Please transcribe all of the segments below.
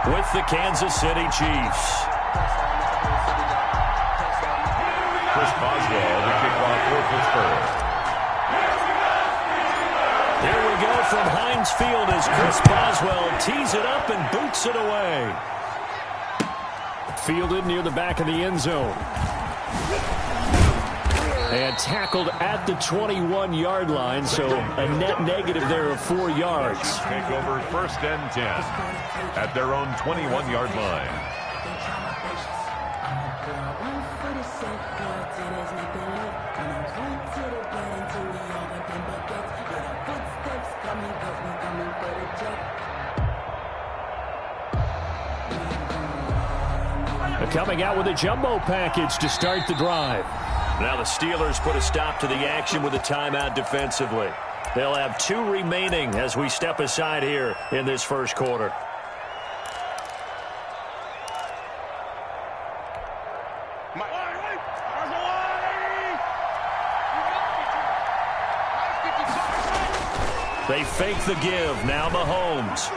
with the Kansas City Chiefs. Chris Boswell, the kickoff for Pittsburgh. Here we go from Heinz Field as Chris Boswell tees it up and boots it away. Fielded near the back of the end zone. And tackled at the 21-yard line, so a net negative there of 4 yards. Take over 1st and 10 at their own 21-yard line. Coming out with a jumbo package to start the drive. Now the Steelers put a stop to the action with a timeout defensively. They'll have 2 remaining as we step aside here in this first quarter. They fake the give. Now Mahomes.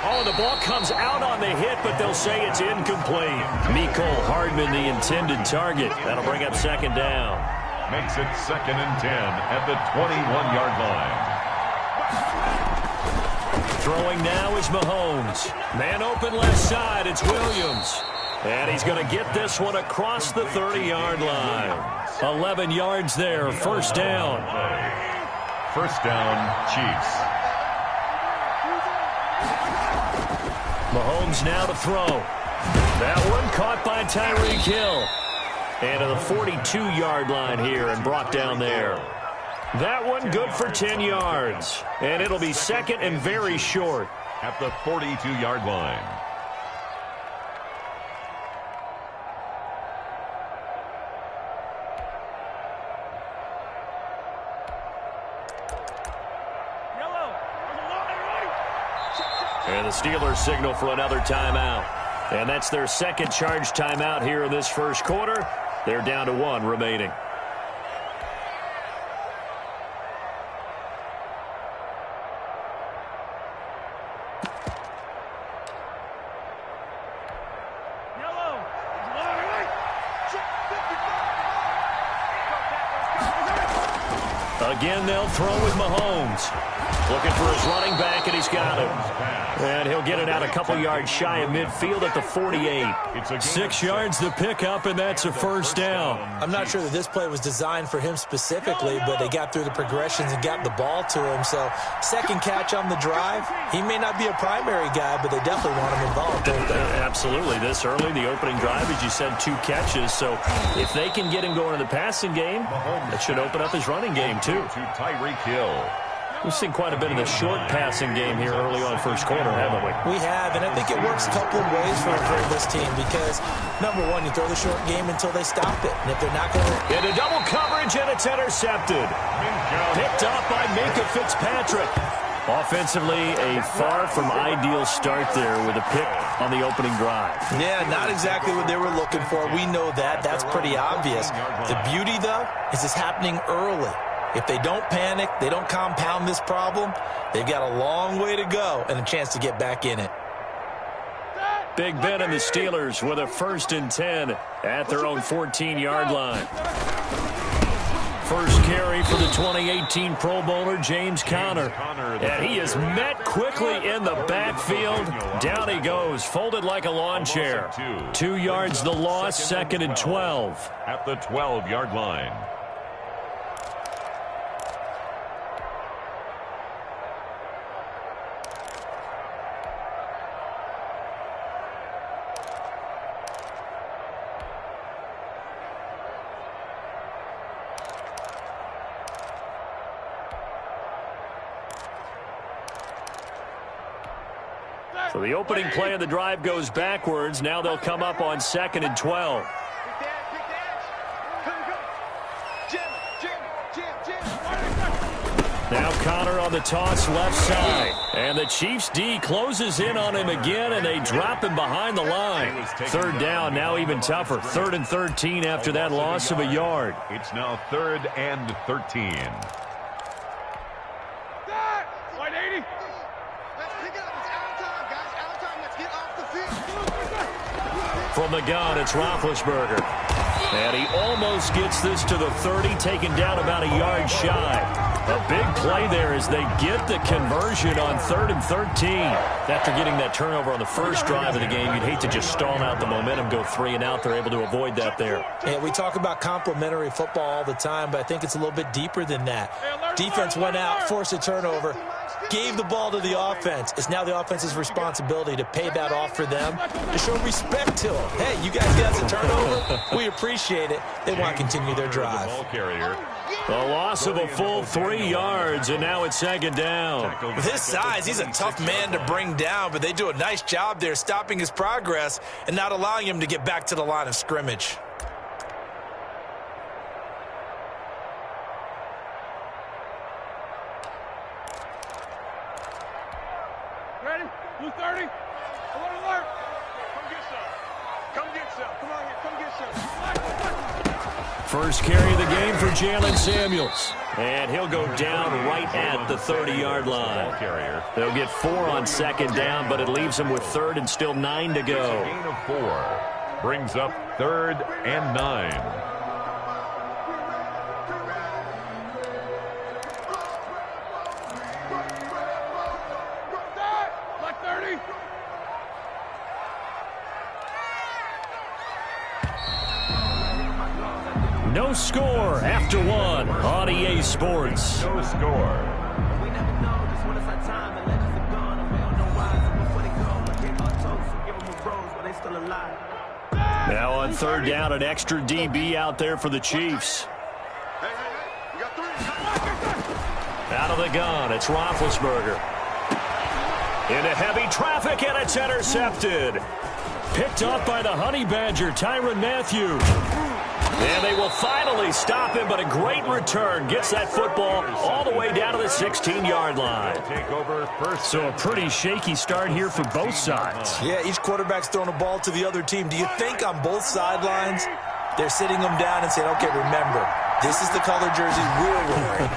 Oh, the ball comes out on the hit, but they'll say it's incomplete. Mecole Hardman, the intended target. That'll bring up 2nd down. Makes it 2nd and 10 at the 21-yard line. Throwing now is Mahomes. Man open left side, it's Williams. And he's going to get this one across the 30-yard line. 11 yards there, 1st down. 1st down, Chiefs. Mahomes now to throw. That one caught by Tyreek Hill. And to the 42-yard line here and brought down there. That one good for 10 yards. And it'll be 2nd and very short. At the 42-yard line. And the Steelers signal for another timeout. And that's their 2nd charge timeout here in this first quarter. They're down to 1 remaining. Again, they'll throw with Mahomes. Looking for his running back, and he's got him. And he'll get it out a couple yards shy of midfield at the 48. 6 yards to pick up, and that's a 1st down. I'm not sure that this play was designed for him specifically, but they got through the progressions and got the ball to him. So 2nd catch on the drive. He may not be a primary guy, but they definitely want him involved, don't they? Absolutely. This early, the opening drive, as you said, 2 catches. So if they can get him going in the passing game, that should open up his running game, too. To Tyreek Hill. We've seen quite a bit of the short passing game here early on first quarter, haven't we? We have, and I think it works a couple of ways for this team because, number one, you throw the short game until they stop it. And if they're not going to... Into double coverage, and it's intercepted. Picked up by Minkah Fitzpatrick. Offensively, a far from ideal start there with a pick on the opening drive. Yeah, not exactly what they were looking for. We know that. That's pretty obvious. The beauty, though, is it's happening early. If they don't panic, they don't compound this problem, they've got a long way to go and a chance to get back in it. Big Ben and the Steelers with a 1st and 10 at their own 14-yard line. First carry for the 2018 Pro Bowler, James Conner. And he is met quickly in the backfield. Down he goes, folded like a lawn chair. 2 yards the loss, 2nd and 12. At the 12-yard line. So the opening play of the drive goes backwards. Now they'll come up on 2nd and 12. Now Conner on the toss left side. And the Chiefs D closes in on him again, and they drop him behind the line. 3rd down, now even tougher. 3rd and 13 after that loss of a yard. It's now 3rd and 13. From the gun, it's Roethlisberger. And he almost gets this to the 30, taken down about a yard shy. A big play there as they get the conversion on 3rd and 13. After getting that turnover on the first drive of the game, you'd hate to just stall out the momentum, go 3 and out. They're able to avoid that there. Yeah, we talk about complementary football all the time, but I think it's a little bit deeper than that. Defense went out, forced a turnover, gave the ball to the offense. It's now the offense's responsibility to pay that off for them, to show respect to them. Hey, you guys got a turnover. We appreciate it. They want to continue their drive. A loss of a full 3 yards, and now it's 2nd down. With his size, he's a tough man to bring down, but they do a nice job there stopping his progress and not allowing him to get back to the line of scrimmage. Ready? Blue 30. Alert, alert. Come get some. Come get some. Come on here. Come get some. First carry of the game for Jalen Samuels. And he'll go down right at the 30-yard line. They'll get 4 on 2nd down, but it leaves them with 3rd and still 9 to go. Gain of 4 brings up 3rd and 9. No score after 1 on EA Sports. No score. Now on 3rd down, an extra DB out there for the Chiefs. Out of the gun, it's Roethlisberger. Into heavy traffic, and it's intercepted. Picked up by the Honey Badger, Tyrann Mathieu. And they will finally stop him, but a great return. Gets that football all the way down to the 16-yard line. So a pretty shaky start here for both sides. Yeah, each quarterback's throwing a ball to the other team. Do you think on both sidelines they're sitting them down and saying, okay, remember, this is the color jersey we're wearing.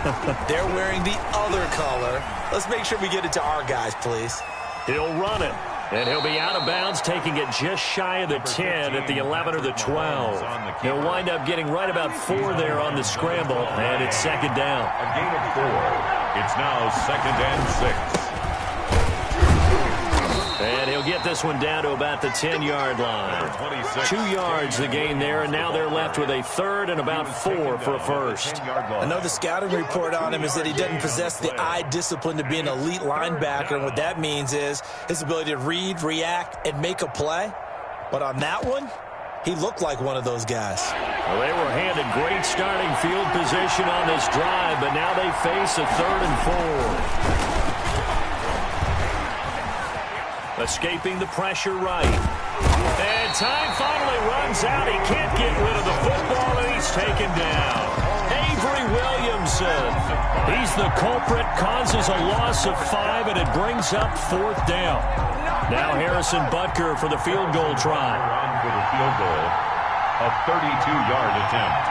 They're wearing the other color. Let's make sure we get it to our guys, please. He'll run it. And he'll be out of bounds, taking it just shy of the 10 at the 11 or the 12. He'll wind up getting right about 4 there on the scramble, and it's 2nd down. A gain of 4. It's now 2nd and 6. And he'll get this one down to about the 10-yard line. 2 yards the gain there, and now they're left with a 3rd and about 4 for a first. I know the scouting report on him is that he doesn't possess the eye discipline to be an elite linebacker, and what that means is his ability to read, react, and make a play. But on that one, he looked like one of those guys. Well, they were handed great starting field position on this drive, but now they face a 3rd and 4. Escaping the pressure right. And time finally runs out. He can't get rid of the football, and he's taken down. Avery Williamson. He's the culprit, causes a loss of 5, and it brings up 4th down. Now Harrison Butker for the field goal try. For the field goal, a 32-yard attempt.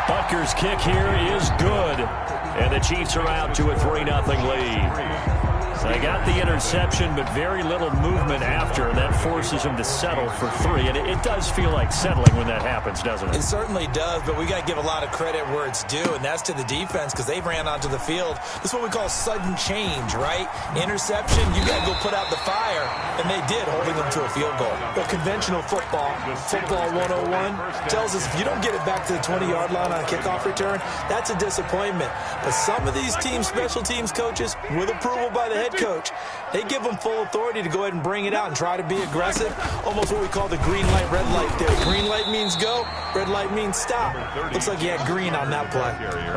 Butker's kick here is good. And the Chiefs are out to a 3-0 lead. They got the interception, but very little movement after, and that forces them to settle for 3. And it does feel like settling when that happens, doesn't it? It certainly does, but we got to give a lot of credit where it's due, and that's to the defense because they ran onto the field. This is what we call sudden change, right? Interception, you got to go put out the fire, and they did, holding them to a field goal. But conventional football 101, tells us if you don't get it back to the 20-yard line on a kickoff return, that's a disappointment. But some of these teams, special teams coaches, with approval by the head coach, they give them full authority to go ahead and bring it out and try to be aggressive. Almost what we call the green light, red light there. Green light means go, red light means stop. Looks like you had green on that play.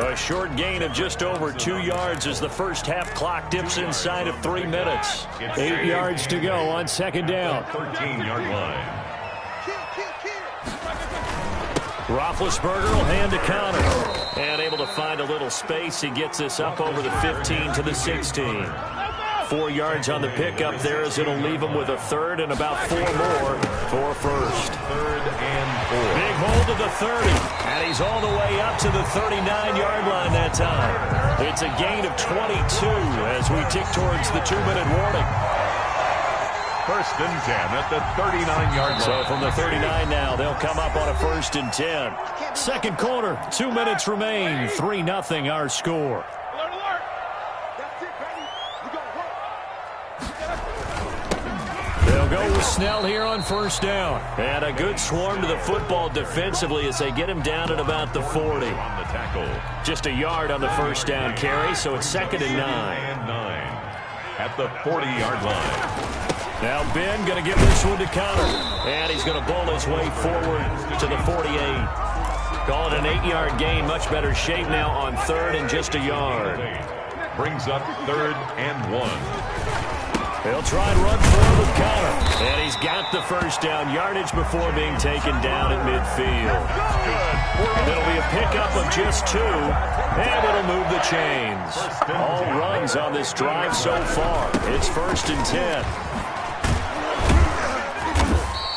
A short gain of just over 2 yards as the first half clock dips inside of 3 minutes. 8 yards to go on 2nd down. 13-yard line. Roethlisberger will hand to Connor. And able to find a little space. He gets this up over the 15 to the 16. 4 yards on the pickup there, as it'll leave him with a third and about 4 more for first. Third and 4. Big hold to the 30, and he's all the way up to the 39-yard line that time. It's a gain of 22 as we tick towards the 2-minute warning. First and 10 at the 39-yard line. So from the 39 now, they'll come up on a first and 10. Second quarter, 2 minutes remain. 3-0 our score. Alert, alert. That's it, baby. We go work. They'll go with Snell here on first down. And a good swarm to the football defensively as they get him down at about the 40. On the tackle. Just a yard on the first down carry, so it's 2nd and 9. And 9 at the 40-yard line. Now Ben going to give this one to Connor. And he's going to bowl his way forward to the 48. Call it an 8-yard gain. Much better shape now on third and just a yard. Brings up 3rd and 1. He'll try and run forward with Connor. And he's got the first down yardage before being taken down at midfield. It'll be a pickup of just 2. And it'll move the chains. All runs on this drive so far. It's 1st and 10.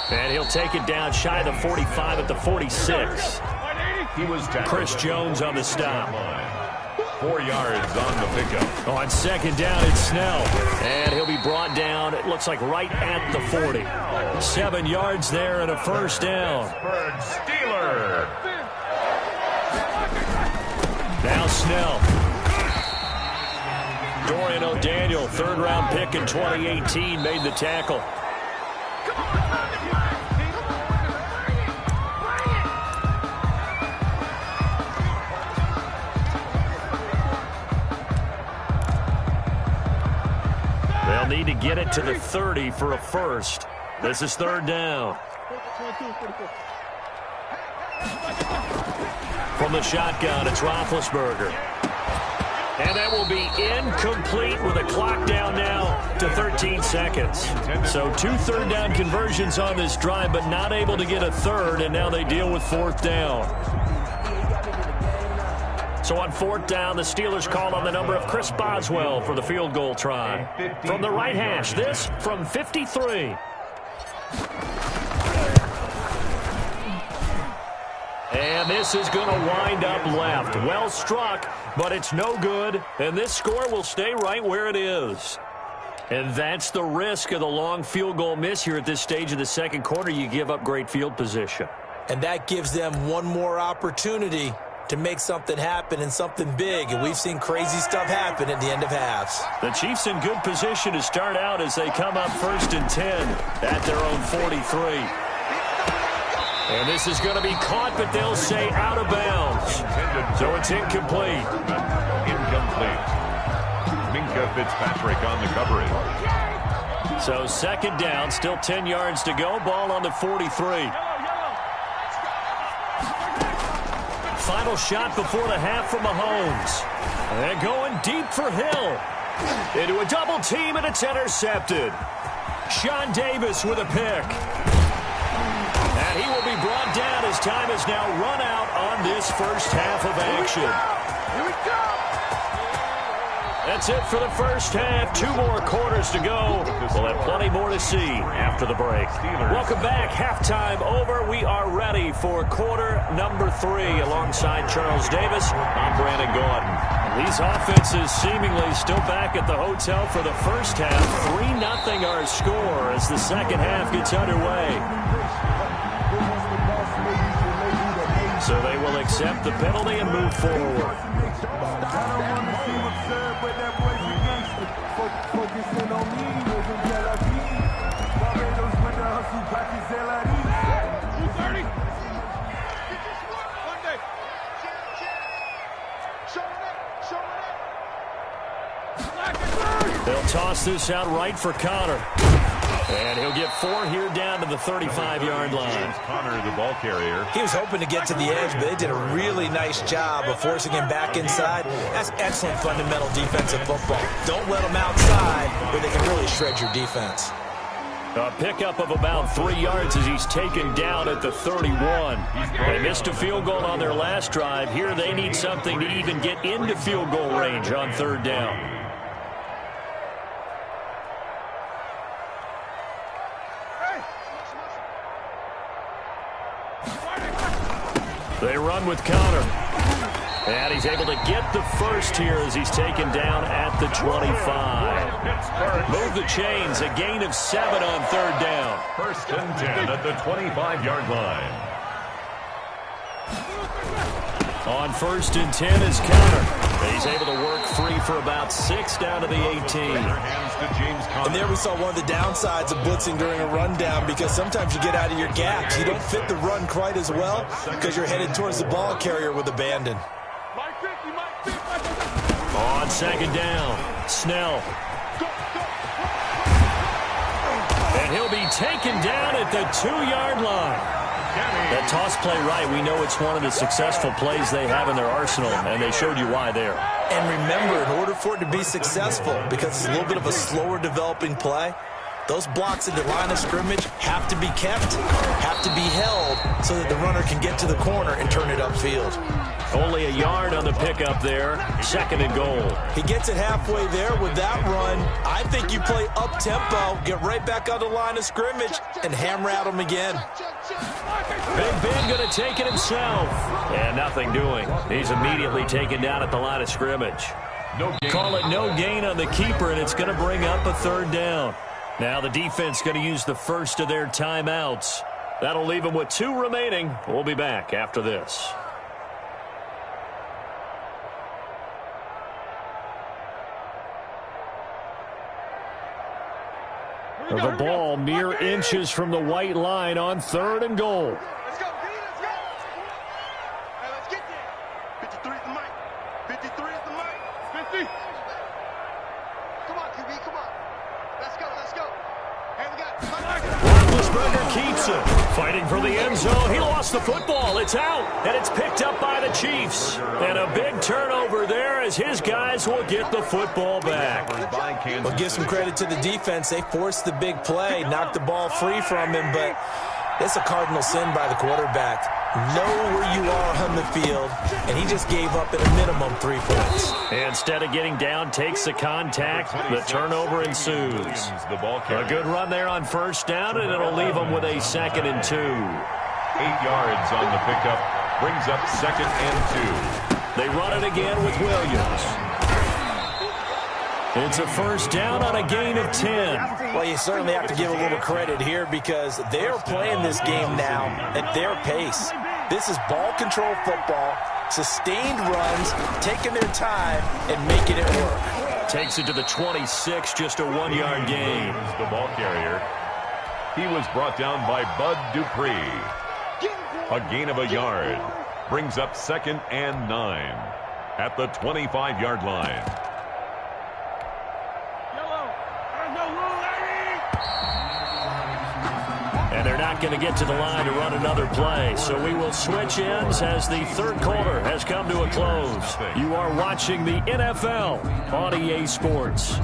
And he'll take it down shy of the 45 at the 46. He was Chris Jones on the stop. 4 yards on the pickup. On second down, it's Snell. And he'll be brought down, it looks like right at the 40. 7 yards there and a first down. Pittsburgh Steeler. Now Snell. Dorian O'Daniel, 3rd-round pick in 2018, made the tackle. They'll need to get it to the 30 for a first. This is 3rd down. From the shotgun, it's Roethlisberger. And that will be incomplete with a clock down now to 13 seconds. So 2 third-down conversions on this drive, but not able to get a third, and now they deal with 4th down. So on 4th down, the Steelers call on the number of Chris Boswell for the field goal try. From the right hash, this from 53. And this is going to wind up left. Well struck, but it's no good. And this score will stay right where it is. And that's the risk of the long field goal miss here at this stage of the second quarter. You give up great field position. And that gives them one more opportunity to make something happen and something big. And we've seen crazy stuff happen at the end of halves. The Chiefs in good position to start out as they come up 1st and 10 at their own 43. And this is going to be caught, but they'll say out of bounds. So it's incomplete. Incomplete. Minka Fitzpatrick on the coverage. So 2nd down, still 10 yards to go. Ball on the 43. Final shot before the half from Mahomes. And going deep for Hill. Into a double team, and it's intercepted. Sean Davis with a pick. And he will be brought down as time has now run out on this first half of action. Here we go. That's it for the first half. 2 more quarters to go. We'll have plenty more to see after the break. Welcome back. Halftime over. We are ready for quarter number 3 alongside Charles Davis. I'm Brandon Gordon. These offenses seemingly still back at the hotel for the first half. 3-0 our score as the second half gets underway. So they will accept the penalty and move forward. They'll toss this out right for Connor. And he'll get 4 here down to the 35-yard line. Connor, the ball carrier. He was hoping to get to the edge, but they did a really nice job of forcing him back inside. That's excellent fundamental defensive football. Don't let them outside where they can really shred your defense. A pickup of about 3 yards as he's taken down at the 31. They missed a field goal on their last drive. Here they need something to even get into field goal range on 3rd down. They run with Connor. And he's able to get the first here as he's taken down at the 25. Move the chains, a gain of 7 on third down. 1st and 10 at the 25-yard line. On 1st and 10 is Connor. He's able to work free for about 6 down to the 18. And there we saw one of the downsides of blitzing during a rundown, because sometimes you get out of your gaps. You don't fit the run quite as well because you're headed towards the ball carrier with abandon. On 2nd down, Snell. And he'll be taken down at the 2-yard line. That toss play right, we know it's one of the successful plays they have in their arsenal, and they showed you why there. And remember, in order for it to be successful, because it's a little bit of a slower developing play, those blocks at the line of scrimmage have to be kept, have to be held, so that the runner can get to the corner and turn it upfield. Only a yard on the pickup there, 2nd and goal. He gets it halfway there with that run. I think you play up-tempo, get right back on the line of scrimmage, and hammer at him again. Big Ben going to take it himself. And nothing doing. He's immediately taken down at the line of scrimmage. Call it no gain on the keeper, and it's going to bring up a 3rd down. Now the defense going to use the first of their timeouts. That'll leave them with 2 remaining. We'll be back after this. The ball mere inches from the white line on 3rd and goal. Let's go, D, let's go. Hey, let's get there. 53 at the mic. 53 at the mic. 50. Come on, QB, come on. Let's go, let's go. Hey, we got Roethlisberger keeps it. Fighting for the end zone. He lost the football. It's out, and it's picked up by the Chiefs. And a big turnover there as his guys will get the football back. Well, give some credit to the defense. They forced the big play, knocked the ball free from him, but it's a cardinal sin by the quarterback. Know where you are on the field, and he just gave up at a minimum 3 points. Instead of getting down, takes the contact. The turnover ensues. A good run there on 1st down, and it'll leave them with a 2nd and 2. 8 yards on the pickup. Brings up 2nd and 2. They run it again with Williams. It's a 1st down on a gain of 10. Well, you certainly have to give a little credit here, because they're playing this game now at their pace. This is ball control football, sustained runs, taking their time and making it work. Takes it to the 26, just a 1-yard gain. The ball carrier. He was brought down by Bud Dupree. A gain of a yard. Brings up 2nd and 9 at the 25-yard line. And they're not going to get to the line to run another play. So we will switch ends as the 3rd quarter has come to a close. You are watching the NFL on EA Sports.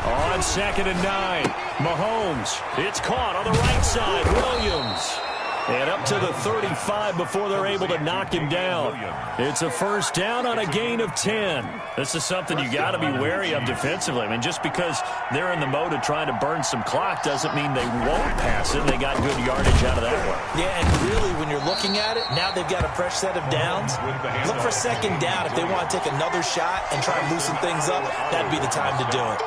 On 2nd and 9, Mahomes. It's caught on the right side. Williams. And up to the 35 before they're able to knock him down. It's a 1st down on a gain of 10. This is something you got to be wary of defensively. I mean, just because they're in the mode of trying to burn some clock doesn't mean they won't pass it. They got good yardage out of that one. Yeah, and really, when you're looking at it, now they've got a fresh set of downs. Look for 2nd down. If they want to take another shot and try and loosen things up, that'd be the time to do it.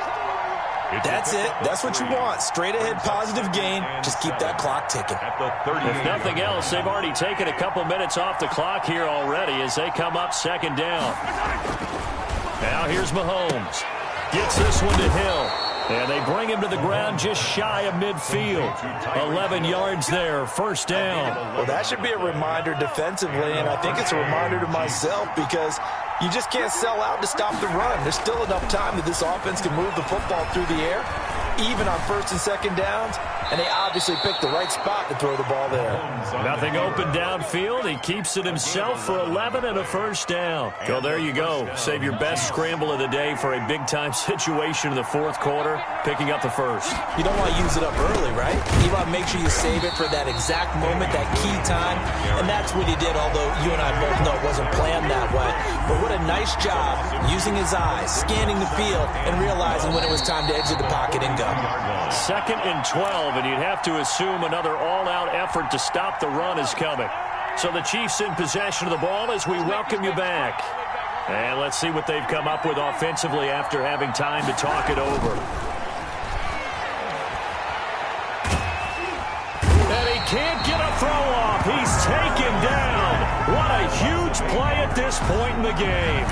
That's it. That's what you want. Straight ahead positive gain. Just keep that clock ticking. If nothing else, they've already taken a couple minutes off the clock here already as they come up 2nd down. Now here's Mahomes. Gets this one to Hill. And they bring him to the ground just shy of midfield. 11 yards there, 1st down. Well, that should be a reminder defensively, and I think it's a reminder to myself, because you just can't sell out to stop the run. There's still enough time that this offense can move the football through the air, even on 1st and 2nd downs, and they obviously picked the right spot to throw the ball there. Nothing open downfield. He keeps it himself for 11 and a 1st down. So there you go. Save your best scramble of the day for a big-time situation in the 4th quarter, picking up the 1st. You don't want to use it up early, right? You want to make sure you save it for that exact moment, that key time, and that's what he did, although you and I both know it wasn't planned that way. But what a nice job using his eyes, scanning the field, and realizing when it was time to exit the pocket and go. 2nd and 12, and you'd have to assume another all-out effort to stop the run is coming. So the Chiefs in possession of the ball as we welcome you back. And let's see what they've come up with offensively after having time to talk it over. And he can't get a throw off. He's taken down. What a huge play at this point in the game.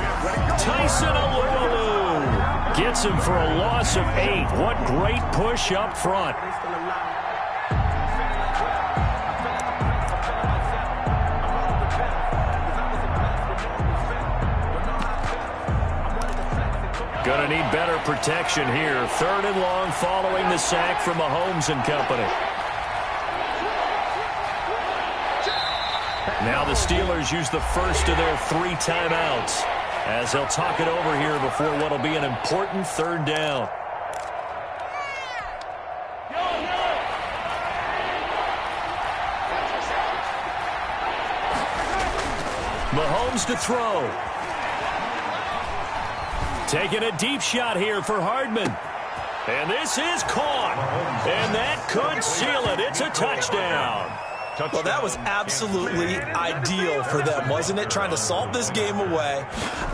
Tyson Alualu gets him for a loss of 8. What great push up front. Going to need better protection here. 3rd and long following the sack from Mahomes and company. Now the Steelers use the first of their 3 timeouts as they'll talk it over here before what will be an important 3rd down. Mahomes to throw. Taking a deep shot here for Hardman. And this is caught. And that could seal it. It's a touchdown. Well, that was absolutely ideal for them, wasn't it? Trying to salt this game away.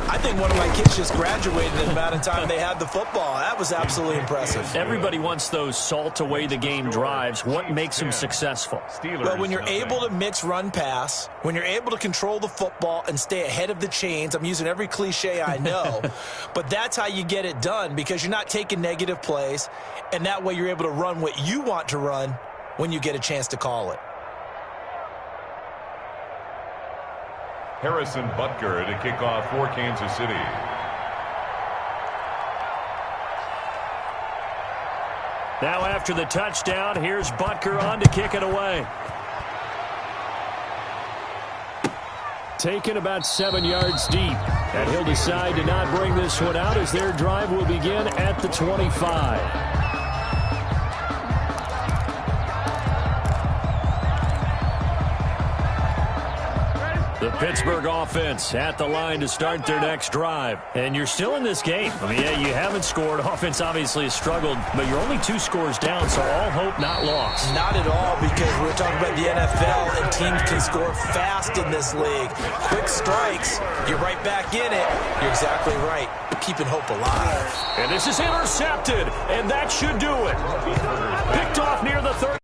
I think one of my kids just graduated in the amount of time they had the football. That was absolutely impressive. Everybody wants those salt away the game drives. What makes them successful? Well, when you're able to mix run-pass, when you're able to control the football and stay ahead of the chains, I'm using every cliche I know, but that's how you get it done because you're not taking negative plays, and that way you're able to run what you want to run when you get a chance to call it. Harrison Butker to kick off for Kansas City. Now after the touchdown, here's Butker on to kick it away. Taken about 7 yards deep. And he'll decide to not bring this one out as their drive will begin at the 25. The Pittsburgh offense at the line to start their next drive. And you're still in this game. I mean, yeah, you haven't scored. Offense obviously has struggled, but you're only 2 scores down, so all hope not lost. Not at all, because we're talking about the NFL, and teams can score fast in this league. Quick strikes, you're right back in it. You're exactly right. Keeping hope alive. And this is intercepted, and that should do it. Picked off near the 30.